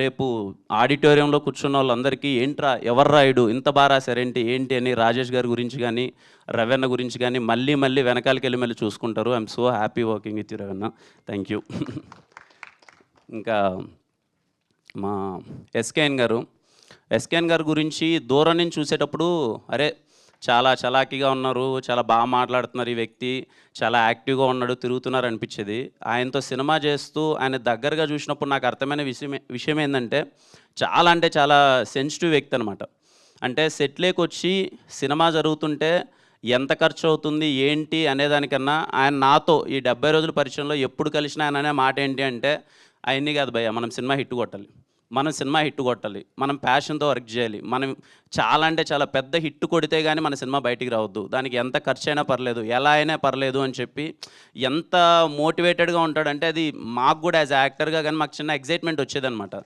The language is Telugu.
రేపు ఆడిటోరియంలో కూర్చున్న వాళ్ళందరికీ ఏంట్రా ఎవర్రా ఈడు ఇంత బాగా రాశారేంటి ఏంటి అని రాజేష్ గారి గురించి కానీ రవెన్న గురించి కానీ మళ్ళీ మళ్ళీ వెనకాలకి వెళ్ళి మళ్ళీ చూసుకుంటారు. I'm so happy working with you Ravanna. Thank you. ఇంకా మా ఎస్కేఎన్ గారు గురించి దూరం నుంచి చూసేటప్పుడు అరే చాలా చలాకీగా ఉన్నారు, చాలా బాగా మాట్లాడుతున్నారు, ఈ వ్యక్తి చాలా యాక్టివ్గా ఉన్నాడు, తిరుగుతున్నారు అనిపించేది. ఆయనతో సినిమా చేస్తూ ఆయన దగ్గరగా చూసినప్పుడు నాకు అర్థమైన విషయం ఏంటంటే చాలా సెన్సిటివ్ వ్యక్తి అనమాట. అంటే సెట్లోకి వచ్చి సినిమా జరుగుతుంటే ఎంత ఖర్చు అవుతుంది ఏంటి అనేదానికన్నా ఆయన నాతో ఈ 70 రోజుల పరిచయంలో ఎప్పుడు కలిసినా ఆయన అనే మాట ఏంటి అంటే, ఆయన్ని కాదు భయ్య, మనం సినిమా హిట్ కొట్టాలి, మనం ప్యాషన్తో వర్క్ చేయాలి, మనం చాలా పెద్ద హిట్ కొడితే కానీ మన సినిమా బయటికి రావద్దు, దానికి ఎంత ఖర్చు అయినా పర్లేదు, ఎలా అయినా పర్లేదు అని చెప్పి ఎంత మోటివేటెడ్గా ఉంటాడంటే అది మాకు కూడా యాజ్ యాక్టర్గా కానీ మాకు చిన్న ఎగ్జైట్మెంట్ వచ్చేదనమాట.